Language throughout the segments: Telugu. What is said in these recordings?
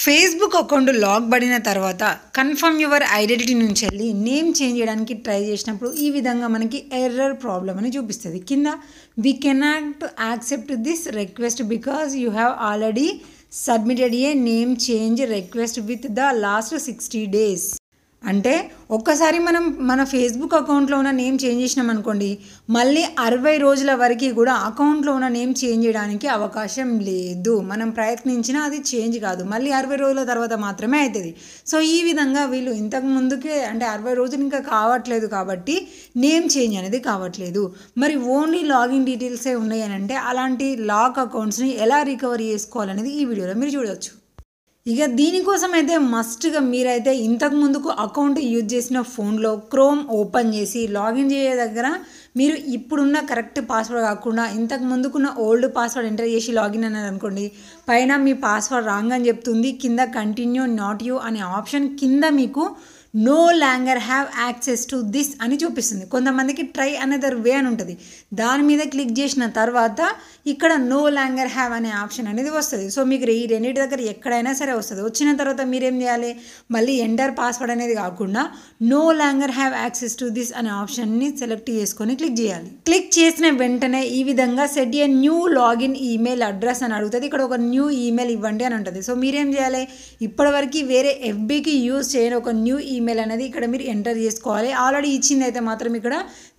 ఫేస్‌బుక్ అకౌంట్ లాక్ బడిన తర్వాత కన్ఫర్మ్ యువర్ ఐడెంటిటీ నుంచెళ్ళి నేమ్ చేంజ్ చేయడానికి ట్రై చేసినప్పుడు ఈ విధంగా మనకి ఎర్రర్ ప్రాబ్లమ్ అని చూపిస్తది. కింద we cannot accept this request because you have already submitted a name change request with the last 60 days. అంటే ఒక్కసారి మనం మన ఫేస్‌బుక్ అకౌంట్‌లో ఉన్న నేమ్ చేంజ్ చేసినాం అనుకోండి, మళ్ళీ 60 రోజుల వరకు కూడా అకౌంట్‌లో ఉన్న నేమ్ చేంజ్ చేయడానికి అవకాశం లేదు. మనం ప్రయత్నించినా అది చేంజ్ కాదు. మళ్ళీ 60 రోజుల తర్వాత మాత్రమే అవుతుంది. సో ఈ విధంగా వీళ్ళు ఇంతకు ముందుకే అంటే 60 రోజులు ఇంకా కావట్లేదు కాబట్టి నేమ్ చేంజ్ అనేది కావట్లేదు. మరి ఓన్లీ లాగిన్ డీటెయిల్సే ఉన్నాయి అని అంటే అలాంటి లాక్ అకౌంట్స్ని ఎలా రికవరీ చేసుకోవాలనేది ఈ వీడియోలో మీరు చూడవచ్చు. ఇక దీనికోసం అయితే మస్ట్గా మీరైతే ఇంతకు ముందుకు అకౌంట్ యూజ్ చేసిన ఫోన్లో క్రోమ్ ఓపెన్ చేసి లాగిన్ చేసే దగ్గర మీరు ఇప్పుడున్న కరెక్ట్ పాస్వర్డ్ కాకుండా ఇంతకు ముందుకున్న ఓల్డ్ పాస్వర్డ్ ఎంటర్ చేసి లాగిన్ అన్నారు అనుకోండి, పైన మీ పాస్వర్డ్ రాంగ్ అని చెప్తుంది, కింద కంటిన్యూ నాట్ యూ అనే ఆప్షన్ కింద మీకు no longer have access to this అని చూపిస్తుంది. కొంతమందికి ట్రై అనదర్ వే అని ఉంటుంది. దాని మీద క్లిక్ చేసిన తర్వాత ఇక్కడ నో లాంగర్ హ్యావ్ అనే ఆప్షన్ అనేది వస్తుంది. సో మీకు ఈ రెండింటి దగ్గర ఎక్కడైనా సరే వస్తుంది. వచ్చిన తర్వాత మీరేం చేయాలి, మళ్ళీ ఎంటర్ పాస్వర్డ్ అనేది కాకుండా no longer have access to this అనే ఆప్షన్ని సెలెక్ట్ చేసుకొని క్లిక్ చేయాలి. క్లిక్ చేసిన వెంటనే ఈ విధంగా set a new login email address అని అడుగుతుంది. ఇక్కడ ఒక న్యూ ఈమెయిల్ ఇవ్వండి అని ఉంటుంది. సో మీరేం చేయాలి, ఇప్పటివరకు వేరే ఎఫ్బీకి యూజ్ చేయని ఒక న్యూ ఈమెయిల్ అనేది ఇక్కడ మీరు ఎంటర్ చేసుకోవాలి. ఆల్రెడీ ఇచ్చింది అయితే మాత్రం ఇక్కడ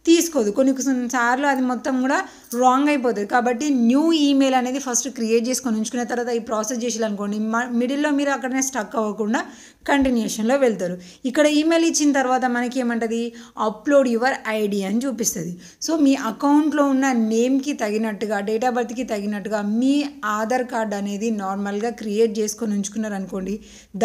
తీసుకోదు. కొన్ని సార్లు అది మొత్తం కూడా రాంగ్ అయిపోతుంది. కాబట్టి న్యూ ఈమెయిల్ అనేది ఫస్ట్ క్రియేట్ చేసుకొని ఉంచుకున్న తర్వాత ఈ ప్రాసెస్ చేయాలనుకోండి, మిడిల్లో మీరు అక్కడనే స్టక్ అవ్వకుండా కంటిన్యూషన్లో వెళ్తారు. ఇక్కడ ఈమెయిల్ ఇచ్చిన తర్వాత మనకి ఏమంటుంది, అప్లోడ్ యువర్ ఐడి అని చూపిస్తుంది. సో మీ అకౌంట్లో ఉన్న నేమ్కి తగినట్టుగా డేట్ ఆఫ్ బర్త్కి తగినట్టుగా మీ ఆధార్ కార్డ్ అనేది నార్మల్గా క్రియేట్ చేసుకొని ఉంచుకున్నారు అనుకోండి,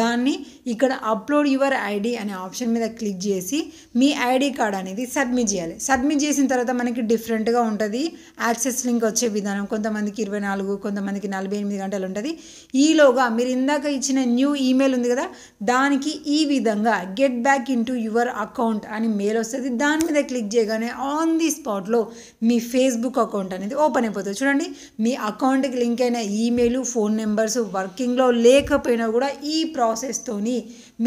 దాన్ని ఇక్కడ అప్లోడ్ యువర్ ఐడి అనే ఆప్షన్ మీద క్లిక్ చేసి మీ ఐడి కార్డ్ అనేది సబ్మిట్ చేయాలి. సబ్మిట్ చేసిన తర్వాత మనకి డిఫరెంట్గా ఉంటుంది యాక్సెస్ లింక్ వచ్చే విధానం. కొంతమందికి 24, కొంతమందికి 48 గంటలు ఉంటుంది. ఈలోగా మీరు ఇందాక ఇచ్చిన న్యూ ఈమెయిల్ ఉంది కదా, దానికి ఈ విధంగా get back into your account అని మెయిల్ వస్తుంది. దాని మీద క్లిక్ చేయగానే ఆన్ ది స్పాట్లో మీ ఫేస్బుక్ అకౌంట్ అనేది ఓపెన్ అయిపోతుంది. చూడండి, మీ అకౌంట్కి లింక్ అయిన ఈమెయిల్, ఫోన్ నెంబర్స్ వర్కింగ్లో లేకపోయినా కూడా ఈ ప్రాసెస్తోని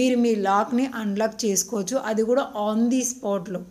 మీరు మీ లాక్ని అన్లాక్ చేసుకోవచ్చు, అది కూడా ఆన్ ది స్పాట్లో.